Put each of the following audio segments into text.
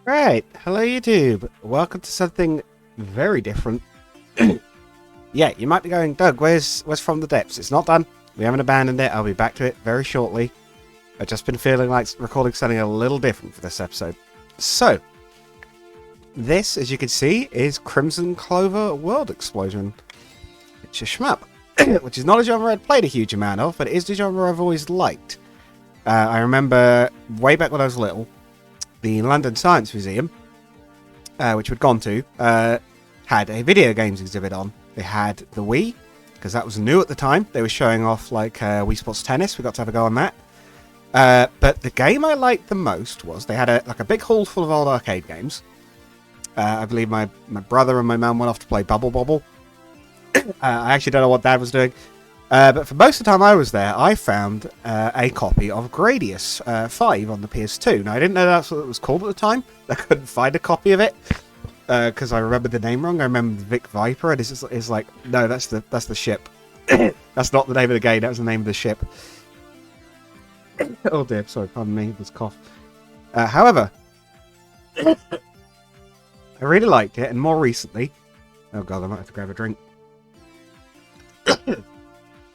Right, hello YouTube. Welcome to something very different. Yeah, you might be going, Doug, where's From the Depths? It's not done. We haven't abandoned it. I'll be back to it very shortly. I've just been feeling like recording something a little different for this episode. So, this, as you can see, is Crimson Clover World Explosion. It's a shmup, which is not a genre I'd played a huge amount of, but it is the genre I've always liked. I remember way back when I was little, the London Science Museum, which we'd gone to, had a video games exhibit on. They had the Wii, because that was new at the time. They were showing off like Wii Sports Tennis. We got to have a go on that. But the game I liked the most was they had a big hall full of old arcade games. I believe my brother and my mum went off to play Bubble Bobble. I actually don't know what Dad was doing. But for most of the time I was there, I found a copy of Gradius 5 on the PS2. Now, I didn't know that's what it was called at the time. I couldn't find a copy of it because I remembered the name wrong. I remember the Vic Viper, and it's like, no, that's the ship. That's not the name of the game. That was the name of the ship. Oh dear, sorry, pardon me, this cough. However, I really liked it, and more recently, oh god, I might have to grab a drink.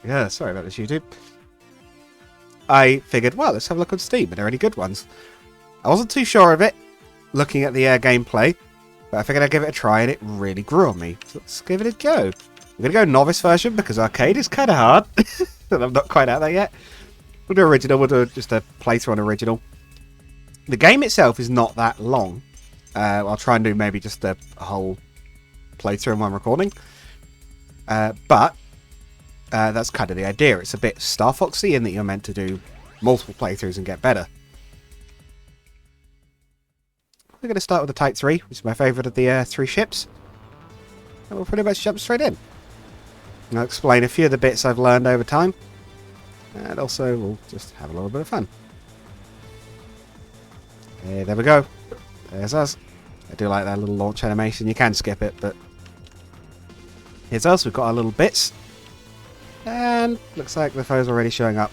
Yeah, sorry about this, YouTube. I figured, well, let's have a look on Steam. Are there any good ones? I wasn't too sure of it, looking at the gameplay, but I figured I'd give it a try, and it really grew on me. So let's give it a go. I'm going to go novice version, because arcade is kind of hard, and I'm not quite at that yet. We'll do original, we'll do just a playthrough on original. The game itself is not that long. I'll try and do maybe just a whole playthrough in one recording. But that's kind of the idea. It's a bit Star Foxy in that you're meant to do multiple playthroughs and get better. We're going to start with the Type 3, which is my favourite of the three ships. And we'll pretty much jump straight in. I'll explain a few of the bits I've learned over time. And also, we'll just have a little bit of fun. There we go. There's us. I do like that little launch animation. You can skip it, but... Here's us. We've got our little bits. And looks like the foe's already showing up.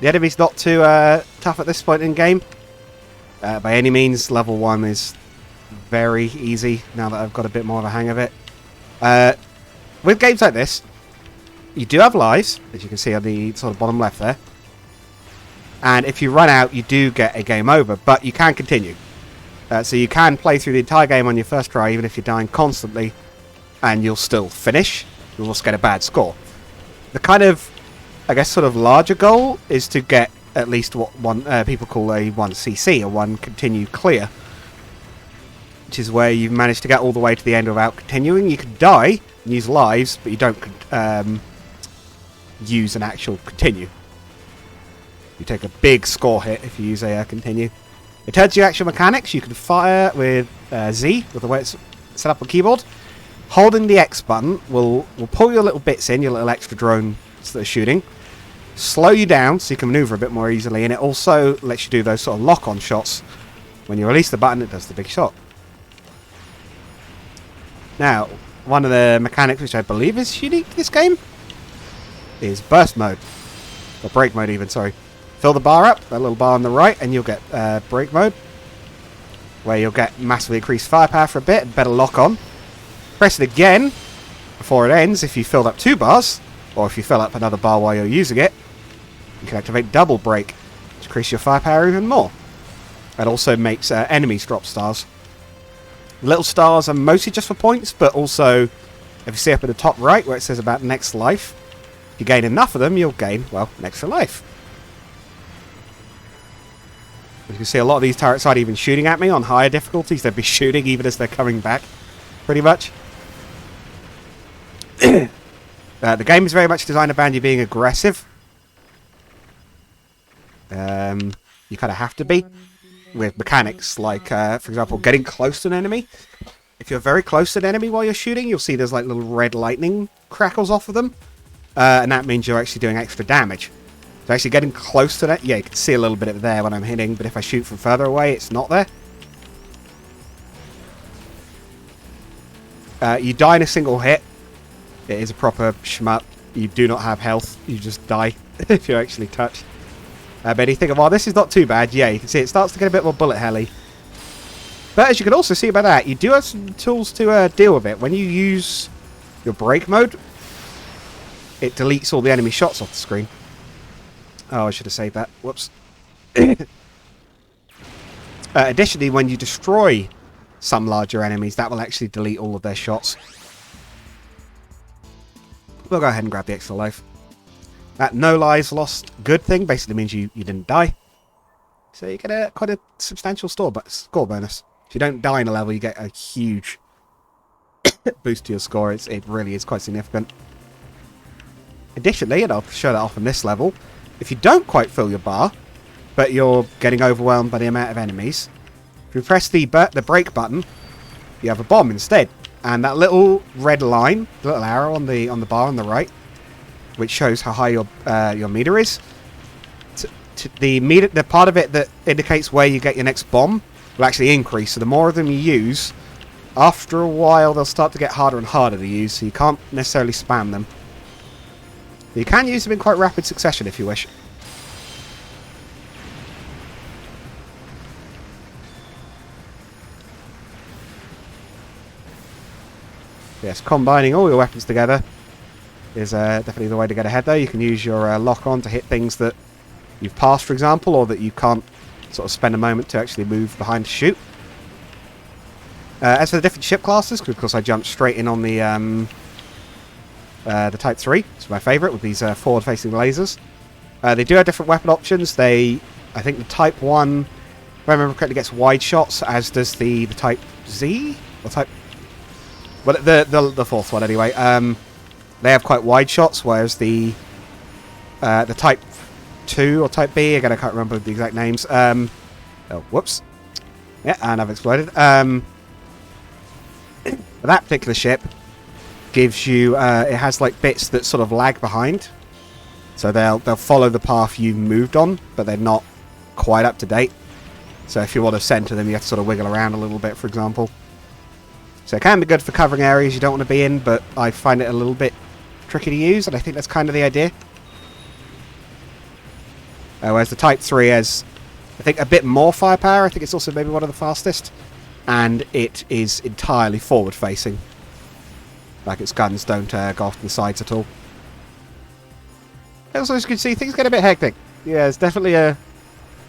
The enemy's not too tough at this point in game. By any means, level 1 is very easy now that I've got a bit more of a hang of it. With games like this, you do have lives, as you can see on the sort of bottom left there. And if you run out, you do get a game over, but you can continue. So you can play through the entire game on your first try, even if you're dying constantly, and you'll still finish. You'll just get a bad score. The kind of, I guess, sort of larger goal is to get at least what people call a 1cc, or 1 continue clear. Which is where you've managed to get all the way to the end without continuing. You can die and use lives, but you don't use an actual continue. You take a big score hit if you use a continue. In terms of your actual mechanics, you can fire with Z, with the way it's set up on keyboard. Holding the X button will pull your little bits in, your little extra drones that are shooting. Slow you down so you can maneuver a bit more easily, and it also lets you do those sort of lock-on shots. When you release the button, it does the big shot. Now, one of the mechanics which I believe is unique to this game is burst mode. Or break mode even, sorry. Fill the bar up, that little bar on the right, and you'll get break mode. Where you'll get massively increased firepower for a bit and better lock on. Press it again before it ends if you filled up 2 bars, or if you fill up another bar while you're using it. You can activate double break to increase your firepower even more. It also makes enemies drop stars. Little stars are mostly just for points, but also, if you see up at the top right where it says about next life, if you gain enough of them, you'll gain, well, an extra life. You can see a lot of these turrets aren't even shooting at me on higher difficulties. They'd be shooting even as they're coming back, pretty much. The game is very much designed around you being aggressive. You kind of have to be. With mechanics like, for example, getting close to an enemy. If you're very close to an enemy while you're shooting, you'll see there's like little red lightning crackles off of them. And that means you're actually doing extra damage. So actually getting close to that, yeah, you can see a little bit of it there when I'm hitting, but if I shoot from further away, it's not there. You die in a single hit. It is a proper shmup. You do not have health. You just die if you're actually touched. But you think of, oh, this is not too bad. Yeah, you can see it starts to get a bit more bullet helly. But as you can also see by that, you do have some tools to deal with it. When you use your break mode, it deletes all the enemy shots off the screen. Oh, I should have saved that. Whoops. Additionally, when you destroy some larger enemies, that will actually delete all of their shots. We'll go ahead and grab the extra life. That no lives lost good thing basically means you didn't die. So you get quite a substantial score bonus. If you don't die in a level, you get a huge boost to your score. It really is quite significant. Additionally, and I'll show that off in this level, if you don't quite fill your bar, but you're getting overwhelmed by the amount of enemies, if you press the break button, you have a bomb instead. And that little red line, little arrow on the bar on the right, which shows how high your meter is, the part of it that indicates where you get your next bomb will actually increase. So the more of them you use, after a while they'll start to get harder and harder to use, so you can't necessarily spam them. But you can use them in quite rapid succession if you wish. Yes, combining all your weapons together is definitely the way to get ahead though. You can use your lock-on to hit things that you've passed, for example, or that you can't sort of spend a moment to actually move behind to shoot. As for the different ship classes, because of course I jumped straight in on the Type 3. It's my favourite with these forward-facing lasers. They do have different weapon options. I think the Type 1, if I remember correctly, gets wide shots, as does the Type Z? Or Type... Well, the fourth one anyway. They have quite wide shots, whereas the Type 2 or Type B, again I can't remember the exact names. Oh, whoops. Yeah, and I've exploded. That particular ship gives you, it has like bits that sort of lag behind. So they'll follow the path you moved on, but they're not quite up to date. So if you want to center them, you have to sort of wiggle around a little bit, for example. So it can be good for covering areas you don't want to be in, but I find it a little bit tricky to use, and I think that's kind of the idea. Whereas the Type 3 has, I think, a bit more firepower. I think it's also maybe one of the fastest. And it is entirely forward-facing. Like, its guns don't go off to the sides at all. Also, as you can see, things get a bit hectic. Yeah, it's definitely a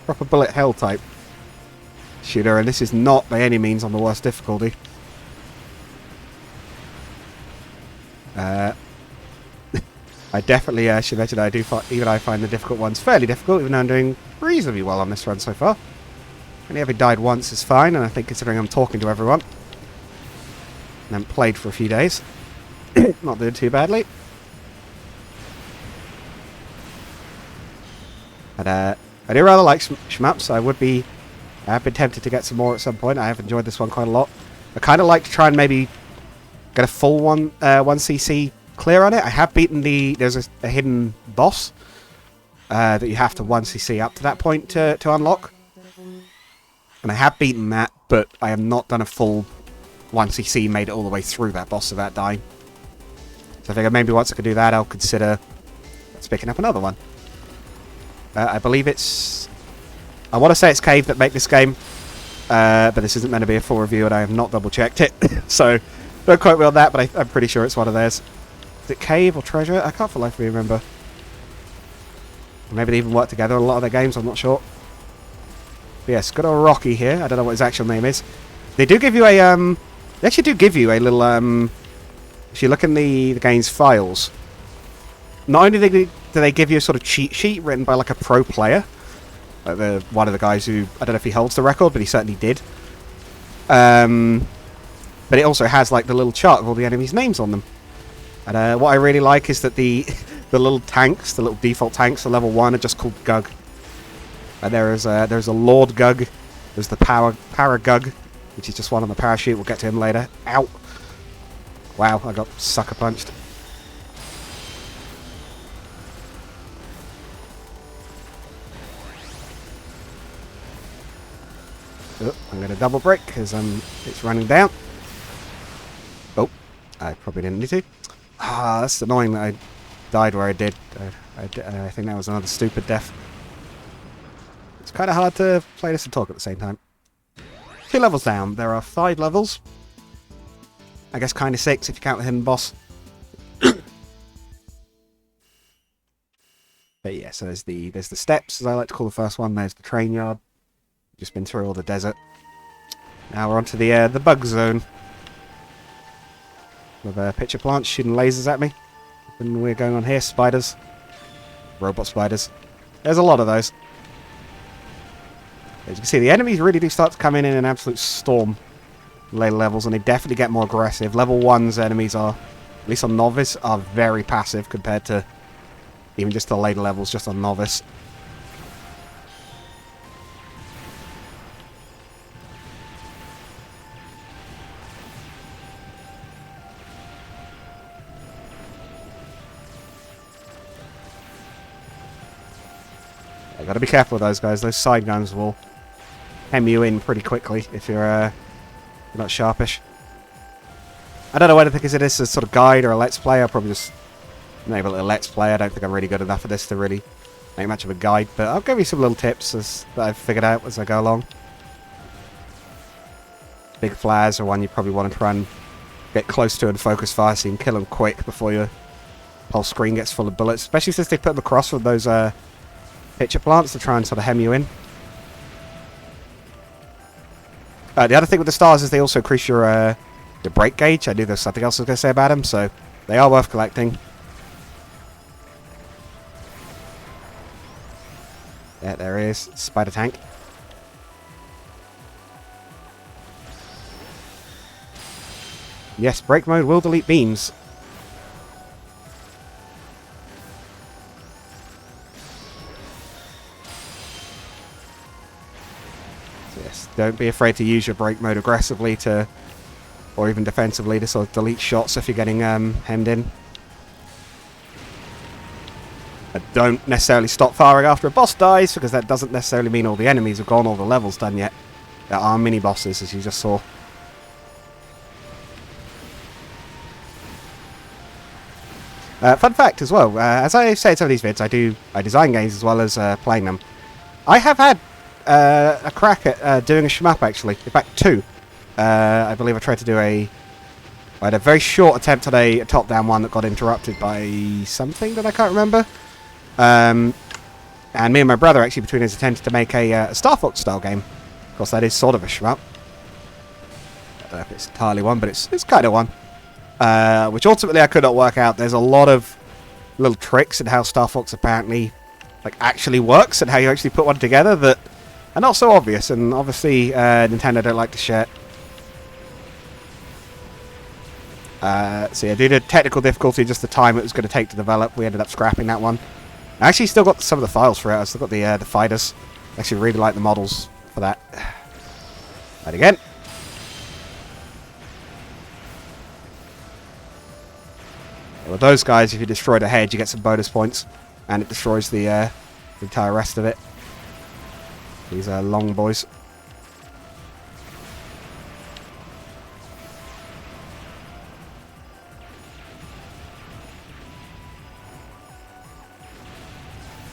proper bullet hell type shooter, and this is not by any means on the worst difficulty. I definitely should mention I find the difficult ones fairly difficult, even though I'm doing reasonably well on this run so far. Only having died once is fine, and I think considering I'm talking to everyone, and then played for a few days, not doing too badly. And I do rather like shmups. I have been tempted to get some more at some point. I have enjoyed this one quite a lot. I kind of like to try and maybe get a full 1cc clear on it. I have beaten there's a hidden boss that you have to 1cc up to that point to unlock. And I have beaten that, but I have not done a full 1cc, made it all the way through that boss without dying. So I figure maybe once I can do that, I'll consider picking up another one. I believe it's... I want to say it's Cave that make this game, but this isn't meant to be a full review, and I have not double-checked it. So, don't quote me on that, but I'm pretty sure it's one of theirs. Is it Cave or Treasure? I can't for life of me remember. Maybe they even work together on a lot of their games, I'm not sure. But yes, good old Rocky here. I don't know what his actual name is. They do give you a, they actually do give you a little, if you look in the game's files, not only do they give you a sort of cheat sheet written by like a pro player, like one of the guys who, I don't know if he holds the record, but he certainly did. But it also has like the little chart of all the enemies' names on them. And what I really like is that the little tanks, the little default tanks for level 1 are just called Gug. And there's a Lord Gug, there's the Para Gug, which is just one on the parachute. We'll get to him later. Ow! Wow, I got sucker punched. Oh, I'm going to double brake because it's running down. Oh, I probably didn't need to. Ah, that's annoying that I died where I did. I think that was another stupid death. It's kind of hard to play this and talk at the same time. 2 levels down. There are 5 levels. I guess kind of 6 if you count the hidden boss. But yeah, so there's the steps, as I like to call the first one. There's the train yard. Just been through all the desert. Now we're onto the bug zone. With pitcher plants shooting lasers at me. And we're going on here. Spiders. Robot spiders. There's a lot of those. As you can see, the enemies really do start to come in an absolute storm. Later levels, and they definitely get more aggressive. Level 1's enemies are, at least on Novice, are very passive compared to even just the later levels just on Novice. I gotta be careful with those guys. Those side guns will hem you in pretty quickly if you're not sharpish. I don't know whether because it is a sort of guide or a let's play. I'll probably just enable it a let's play. I don't think I'm really good enough for this to really make much of a guide, but I'll give you some little tips that I've figured out as I go along. Big flares are one you probably want to try and get close to and focus fire so you can kill them quick before your whole screen gets full of bullets, especially since they put them across with those pitcher plants to try and sort of hem you in. The other thing with the stars is they also increase your break gauge. I knew there was something else I was going to say about them, so they are worth collecting. Yeah, there he is. Spider tank. Yes, break mode will delete beams. Yes, don't be afraid to use your break mode aggressively to, or even defensively to sort of delete shots if you're getting hemmed in. Don't necessarily stop firing after a boss dies, because that doesn't necessarily mean all the enemies have gone, all the levels done yet. There are mini bosses, as you just saw. Fun fact as well, as I say in some of these vids, I design games as well as playing them. I have had a crack at doing a shmup, actually. In fact, 2. I believe I tried to do I had a very short attempt at a top-down one that got interrupted by something that I can't remember. And me and my brother, actually, between us, attempted to make a Star Fox style game. Of course, that is sort of a shmup. I don't know if it's entirely one, but it's kind of one. Which ultimately I could not work out. There's a lot of little tricks in how Star Fox apparently actually works and how you actually put one together that are not so obvious. And obviously, Nintendo don't like to share. So yeah, due to technical difficulty, just the time it was going to take to develop, we ended up scrapping that one. I actually still got some of the files for it. I still got the fighters. I actually really like the models for that. Right again. With those guys, if you destroy the head, you get some bonus points, and it destroys the entire rest of it. These are long boys.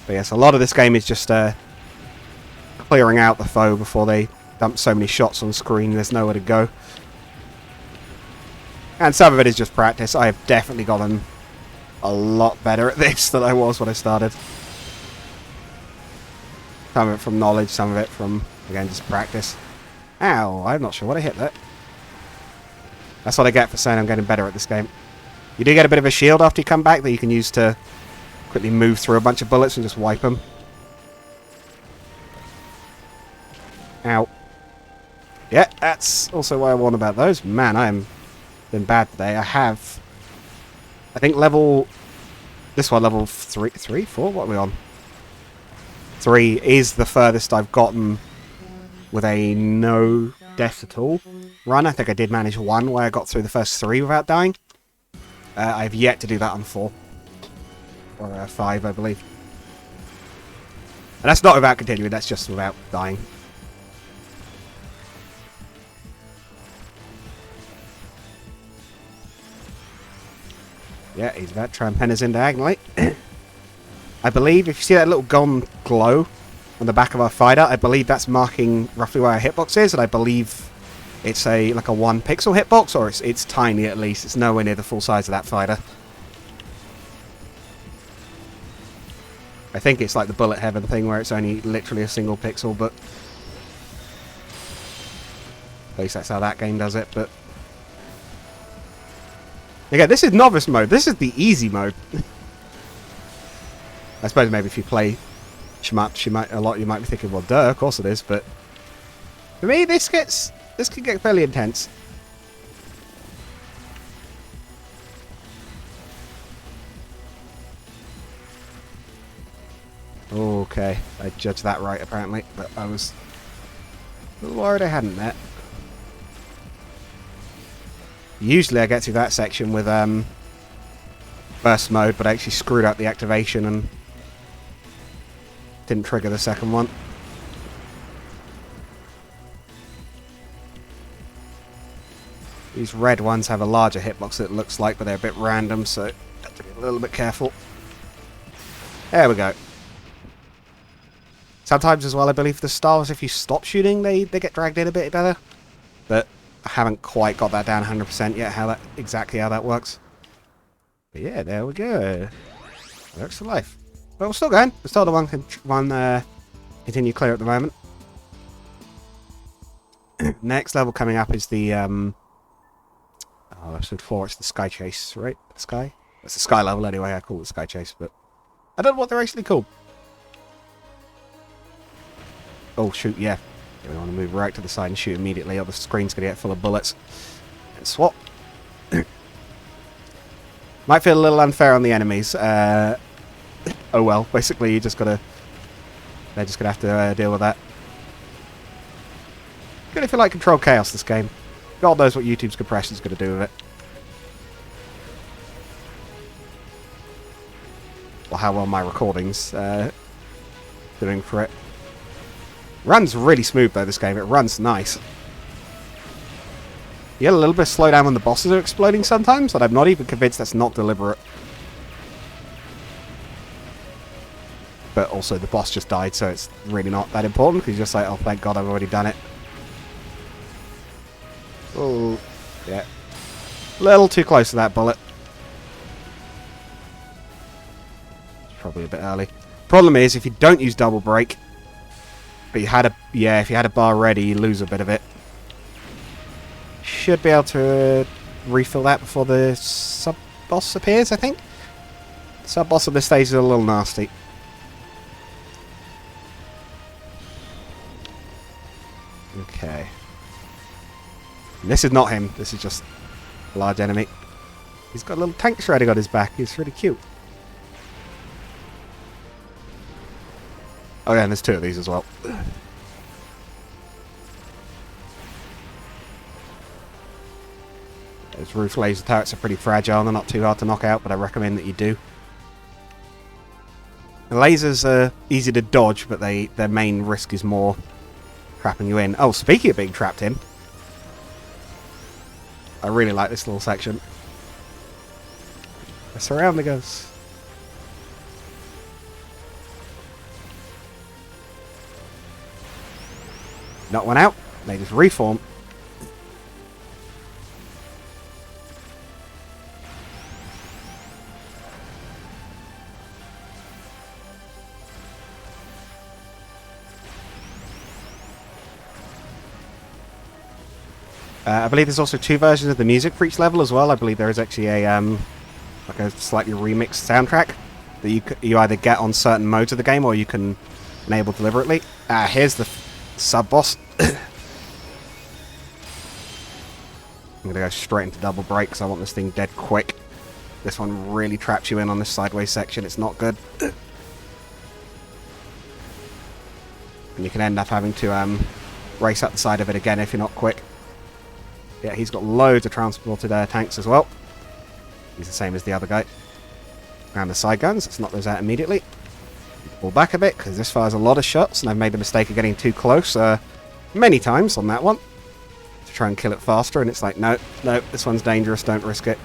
But yes, a lot of this game is just clearing out the foe before they dump so many shots on screen. There's nowhere to go. And some of it is just practice. I have definitely gotten a lot better at this than I was when I started. Some of it from knowledge, some of it from, again, just practice. Ow, I'm not sure what I hit there. That's what I get for saying I'm getting better at this game. You do get a bit of a shield after you come back that you can use to quickly move through a bunch of bullets and just wipe them. Ow. Yeah, that's also why I warn about those. Man, I am been bad today. I have, I think this one, level 3, 4? What are we on? 3 is the furthest I've gotten with a no death at all run. I think I did manage one where I got through the first 3 without dying. I've yet to do that on 4. Or 5, I believe. And that's not without continuing, that's just without dying. Yeah, he's about to try and pen us in diagonally. I believe if you see that little golden glow on the back of our fighter. I believe that's marking roughly where our hitbox is, and I believe it's like a 1 pixel hitbox, or it's tiny at least. It's nowhere near the full size of that fighter. I think it's like the bullet heaven thing where it's only literally a single pixel, but at least that's how that game does it. But again, this is novice mode. This is the easy mode. I suppose maybe if you play Shmup, a lot you might be thinking, well, duh, of course it is. But for me, this can get fairly intense. Okay, I judged that right apparently, but I was a little worried I hadn't met. Usually I get through that section with burst mode, but I actually screwed up the activation and didn't trigger the second one. These red ones have a larger hitbox, it looks like, but they're a bit random, so I have to be a little bit careful. There we go. Sometimes as well, I believe the stars, if you stop shooting, they get dragged in a bit better. But I haven't quite got that down 100% yet, exactly how that works. But yeah, there we go. Works for life. But we're still going. We're still the one continue clear at the moment. Next level coming up is the episode 4. It's the Sky Chase, right? The Sky. It's the Sky level anyway. I call it Sky Chase, but I don't know what they're actually called. Oh shoot! Yeah, we want to move right to the side and shoot immediately, or the screen's gonna get full of bullets. And swap. Might feel a little unfair on the enemies. Oh well. Basically, they're just gonna have to deal with that. Good if you like Control Chaos, this game. God knows what YouTube's compression's going to do with it. Or how well my recording's doing for it. Runs really smooth though, this game. It runs nice. You get a little bit of slowdown when the bosses are exploding sometimes, but I'm not even convinced that's not deliberate. But also the boss just died, so it's really not that important, because you're just like, oh thank god I've already done it. Oh, yeah. A little too close to that bullet. It's probably a bit early. Problem is, if you don't use double break, but you had a if you had a bar ready, you lose a bit of it. Should be able to refill that before the sub boss appears, I think. The sub boss of this stage is a little nasty. Okay. And this is not him. This is just a large enemy. He's got a little tank shredding on his back. He's really cute. Oh yeah, and there's 2 of these as well. Those roof laser turrets are pretty fragile. They're not too hard to knock out, but I recommend that you do. The lasers are easy to dodge, but their main risk is more trapping you in. Oh, speaking of being trapped in, I really like this little section. They're surrounding us. Not one out. They just reform. I believe there's also 2 versions of the music for each level as well. I believe there is actually a like a slightly remixed soundtrack that you either get on certain modes of the game or you can enable deliberately. Here's the sub-boss. I'm going to go straight into double break because I want this thing dead quick. This one really traps you in on this sideways section. It's not good. And you can end up having to race up the side of it again if you're not quick. Yeah, he's got loads of transported tanks as well. He's the same as the other guy. And the side guns, let's knock those out immediately. Pull back a bit, because this fires a lot of shots, and I've made the mistake of getting too close many times on that one. To try and kill it faster, and it's like, no, this one's dangerous, don't risk it.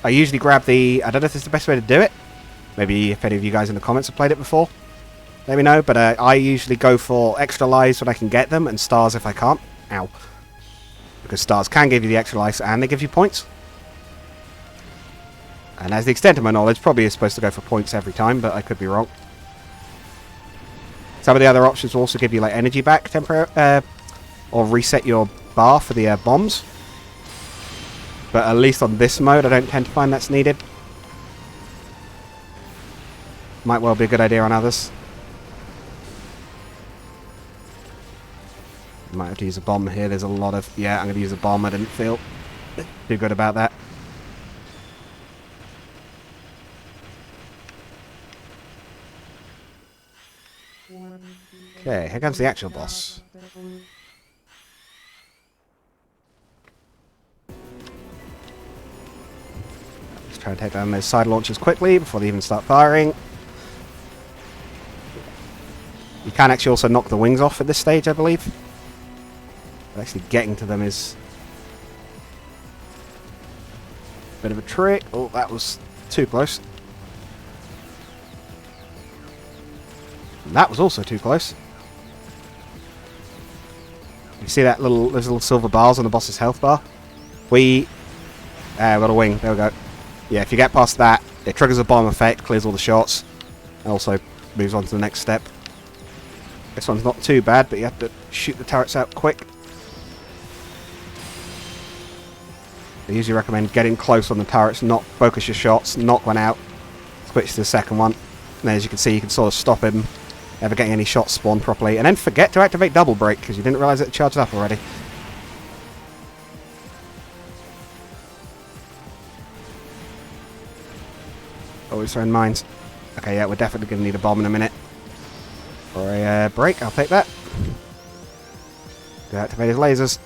I usually grab the, I don't know if this is the best way to do it, Maybe if any of you guys in the comments have played it before, let me know. But I usually go for extra lives when I can get them, and stars if I can't. Ow. Because stars can give you the extra lives and they give you points. And as the extent of my knowledge, probably is supposed to go for points every time, but I could be wrong. Some of the other options will also give you like energy back temporarily, or reset your bar for the bombs. But at least on this mode, I don't tend to find that's needed. Might well be a good idea on others. Might have to use a bomb here. There's a lot of... Yeah, I'm going to use a bomb. I didn't feel too good about that. Okay, here comes the actual boss. Let's try and take down those side launchers quickly before they even start firing. You can actually also knock the wings off at this stage, I believe. But actually getting to them is a bit of a trick. Oh, that was too close. And that was also too close. You see that those little silver bars on the boss's health bar? We got a wing. There we go. Yeah, if you get past that, it triggers a bomb effect, clears all the shots, and also moves on to the next step. This one's not too bad, but you have to shoot the turrets out quick. I usually recommend getting close on the turrets, not focus your shots, knock one out, switch to the second one. And as you can see, you can sort of stop him ever getting any shots spawned properly. And then forget to activate double break, because you didn't realise it charged up already. Always throwing mines. Okay, yeah, we're definitely going to need a bomb in a minute. For a break, I'll take that. Activate his lasers.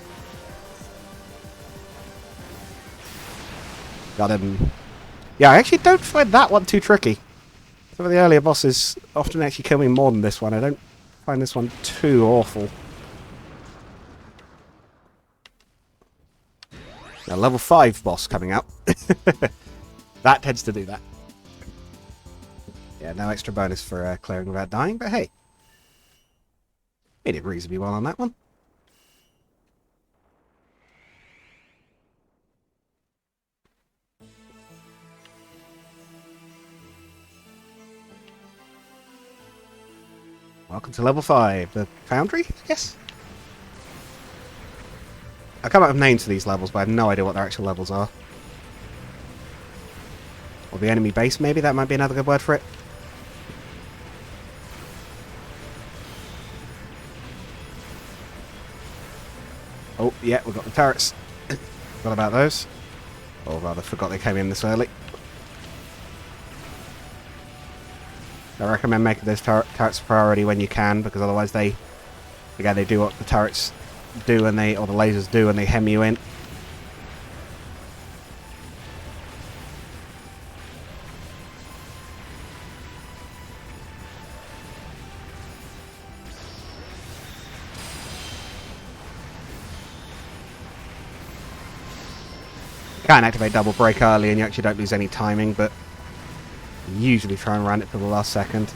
Got him. Yeah, I actually don't find that one too tricky. Some of the earlier bosses often actually kill me more than this one. I don't find this one too awful. Now, level 5 boss coming out. That tends to do that. Yeah, no extra bonus for clearing without dying, but hey. Made it reasonably well on that one. Welcome to level 5, the Foundry, yes? I come up with names for these levels, but I have no idea what their actual levels are. Or the enemy base, maybe? That might be another good word for it. Oh, yeah, we've got the turrets. Forgot about those. Or rather, forgot they came in this early. I recommend making those turrets a priority when you can, because otherwise they do what the turrets do, and or the lasers do, and they hem you in. You can activate double break early, and you actually don't lose any timing, but usually try and run it to the last second.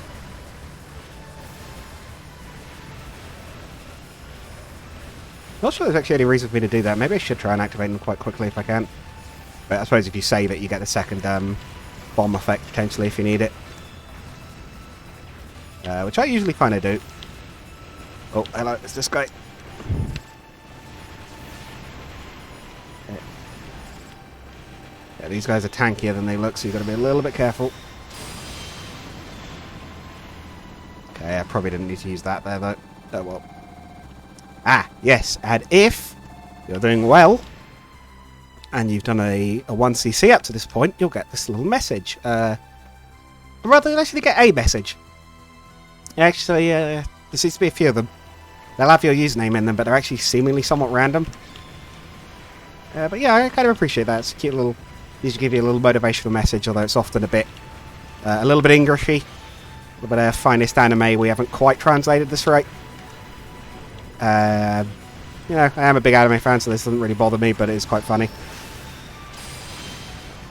Not sure there's actually any reason for me to do that. Maybe I should try and activate them quite quickly if I can. But I suppose if you save it, you get the second bomb effect potentially if you need it. Which I usually find I do. Oh, hello, it's this guy. Yeah, these guys are tankier than they look, so you've got to be a little bit careful. Okay, I probably didn't need to use that there, though. Oh, well. Ah, yes, and if you're doing well, and you've done a 1cc up to this point, you'll get this little message. Rather, you'll actually get a message. Actually, there seems to be a few of them. They'll have your username in them, but they're actually seemingly somewhat random. But yeah, I kind of appreciate that. It's a cute little... Usually give you a little motivational message, although it's often a little bit Englishy. A little bit of finest anime. We haven't quite translated this right. You know, I am a big anime fan, so this doesn't really bother me, but it is quite funny.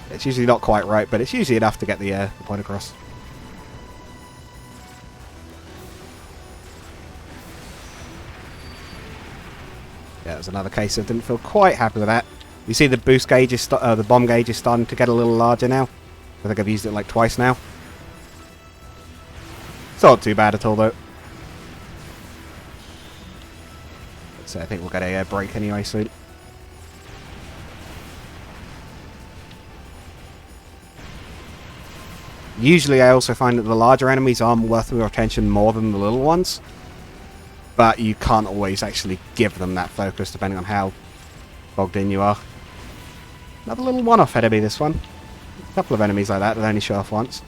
It's usually not quite right, but it's usually enough to get the point across. Yeah, there's another case of didn't feel quite happy with that. You see the boost gauge is the bomb gauge is starting to get a little larger now. I think I've used it like twice now. It's not too bad at all though. So I think we'll get a break anyway soon. Usually I also find that the larger enemies are worth your attention more than the little ones. But you can't always actually give them that focus depending on how bogged in you are. Another little one-off enemy, this one. A couple of enemies like that only show up once.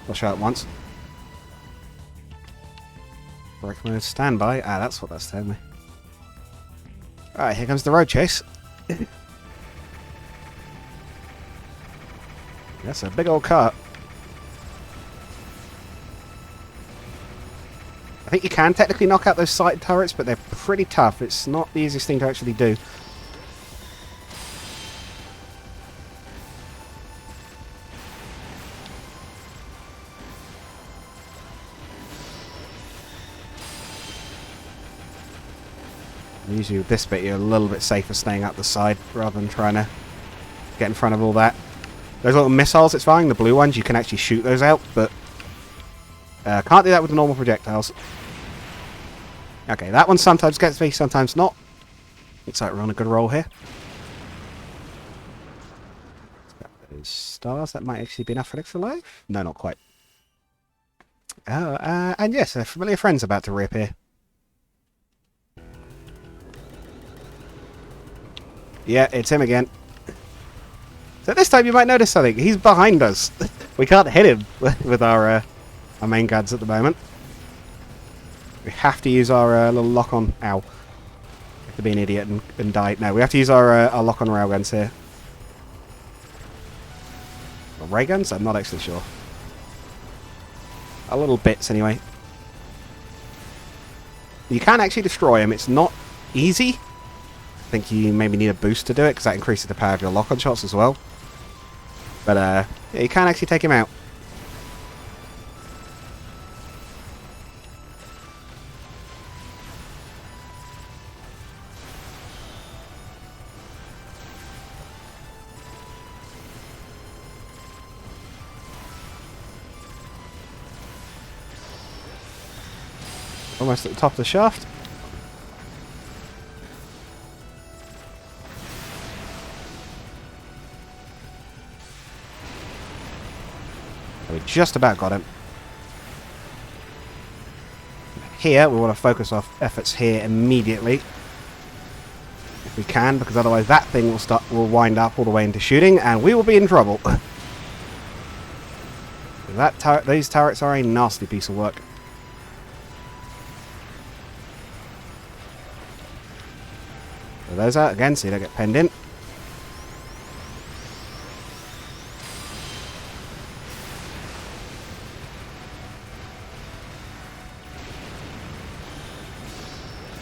Break mode standby. Ah, that's what that's telling me. Alright, here comes the road chase. That's a big old cart. I think you can technically knock out those sighted turrets, but they're pretty tough. It's not the easiest thing to actually do. Usually with this bit you're a little bit safer staying up the side rather than trying to get in front of all that. Those little missiles it's firing, the blue ones, you can actually shoot those out, but can't do that with the normal projectiles. Okay, that one sometimes gets me, sometimes not. Looks like we're on a good roll here. Those stars, that might actually be enough for extra life? No, not quite. Oh, and yes, a familiar friend's about to reappear. Yeah, it's him again. So this time you might notice something. He's behind us. We can't hit him with our main guns at the moment. We have to use our little lock-on... Ow. I have to be an idiot and die. No, we have to use our lock-on railguns here. Or ray guns? I'm not actually sure. Our little bits, anyway. You can actually destroy him. It's not easy. I think you maybe need a boost to do it, because that increases the power of your lock-on shots as well. But, yeah, you can actually take him out. Almost at the top of the shaft. We just about got him. Here, we want to focus our efforts here immediately. If we can, because otherwise that thing will wind up all the way into shooting, and we will be in trouble. These turrets are a nasty piece of work. So those out again, so you don't get penned in.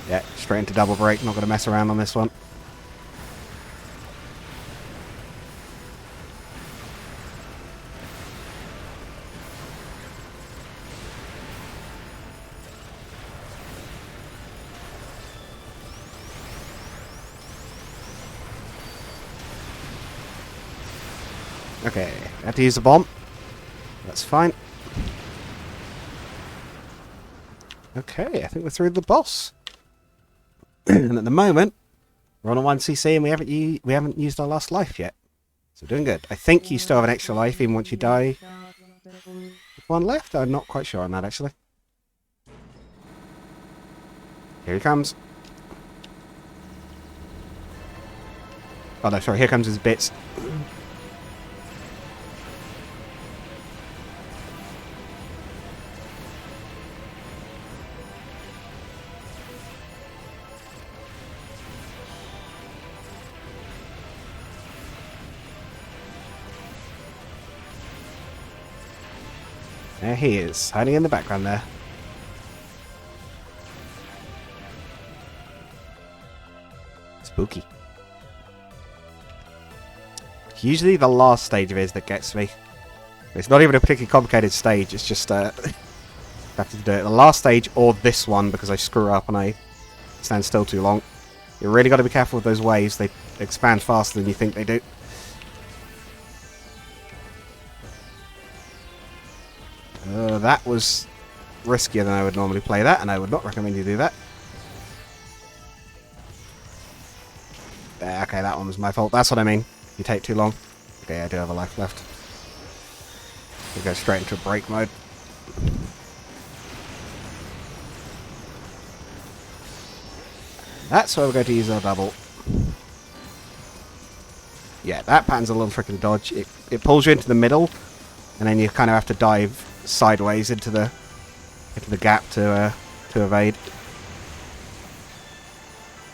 Yeah, straight into double break. Not going to mess around on this one. Okay, I have to use the bomb. That's fine. Okay, I think we're through the boss. And at the moment, we're on a 1cc and we haven't used our last life yet. So doing good. I think you still have an extra life even once you die. With one left? I'm not quite sure on that actually. Here he comes. Oh no, sorry, here comes his bits. There he is, hiding in the background there. Spooky. Usually the last stage of it is that gets me. It's not even a particularly complicated stage, it's just have to do it. The last stage or this one, because I screw up and I stand still too long. You really got to be careful with those waves. They expand faster than you think they do. That was riskier than I would normally play that, and I would not recommend you do that. Okay, that one was my fault. That's what I mean. You take too long. Okay, I do have a life left. We go straight into break mode. That's where we're going to use our double. Yeah, that pattern's a little tricky to dodge. It pulls you into the middle, and then you kind of have to dive sideways into the gap to evade.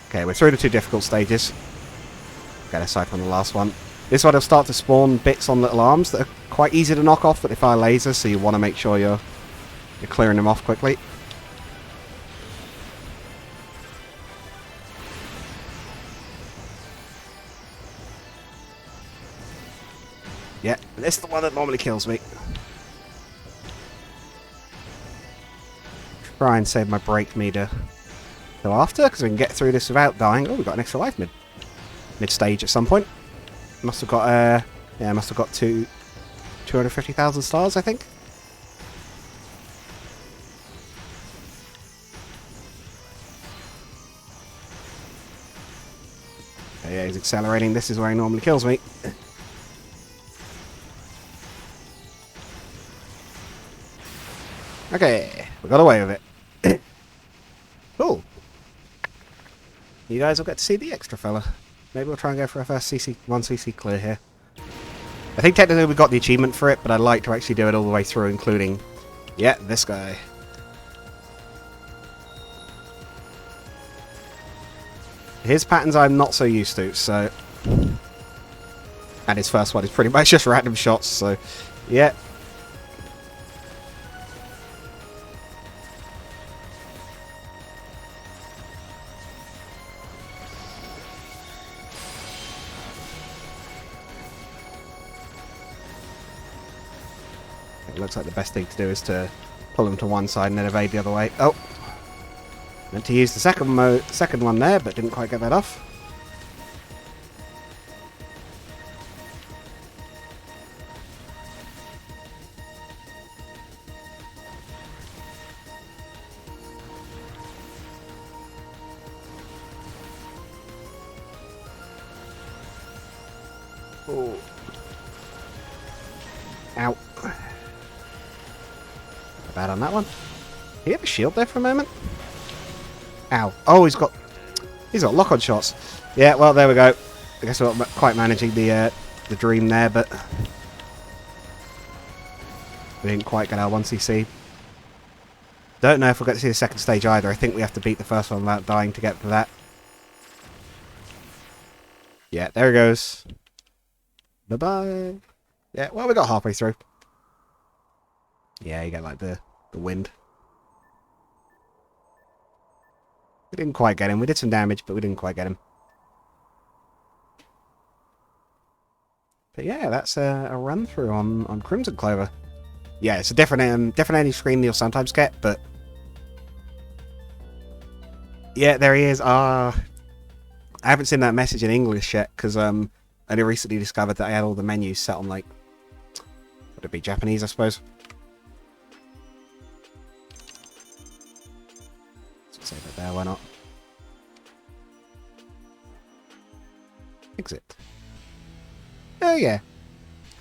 Okay, we're through the 2 difficult stages. Get aside from the last one. This one will start to spawn bits on little arms that are quite easy to knock off, but they fire lasers, so you want to make sure you're clearing them off quickly. Yeah, this is the one that normally kills me. Try and save my break meter till after, because we can get through this without dying. Oh, we got an extra life mid-stage at some point. Must have got yeah, must have got 250,000 stars, I think. Yeah, he's accelerating. This is where he normally kills me. Okay, we got away with it. Cool. You guys will get to see the extra fella. Maybe we'll try and go for our first 1cc clear here. I think technically we got the achievement for it, but I'd like to actually do it all the way through, including, yeah, this guy. His patterns I'm not so used to, so... And his first one is pretty much just random shots, so, yeah. It looks like the best thing to do is to pull him to one side and then evade the other way. Oh! Meant to use the second one there, but didn't quite get that off. Oh. Ow. Bad on that one. Did he have a shield there for a moment? Ow. Oh, he's got lock-on shots. Yeah, well, there we go. I guess we're not quite managing the dream there, but we didn't quite get our 1cc. Don't know if we'll get to see the second stage either. I think we have to beat the first one without dying to get to that. Yeah, there he goes. Bye-bye. Yeah, well, we got halfway through. Yeah, you get like the wind. We didn't quite get him. We did some damage, but we didn't quite get him. But yeah, that's a run through on Crimson Clover. Yeah, it's a different ending screen than you'll sometimes get, but yeah, there he is. I haven't seen that message in English yet because I only recently discovered that I had all the menus set on, like, would it be Japanese, I suppose. Let's save it there. Why not? Exit. Oh yeah.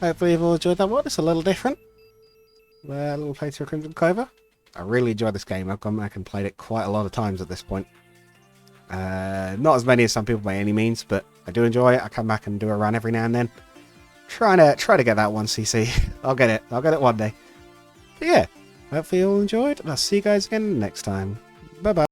Hopefully you've all enjoyed that one. It's a little different. A little playthrough of Crimson Clover. I really enjoyed this game. I've gone back and played it quite a lot of times at this point. Not as many as some people by any means, but I do enjoy it. I come back and do a run every now and then. Try to get that 1cc. I'll get it. I'll get it one day. But yeah, hopefully you all enjoyed, and I'll see you guys again next time. Bye bye.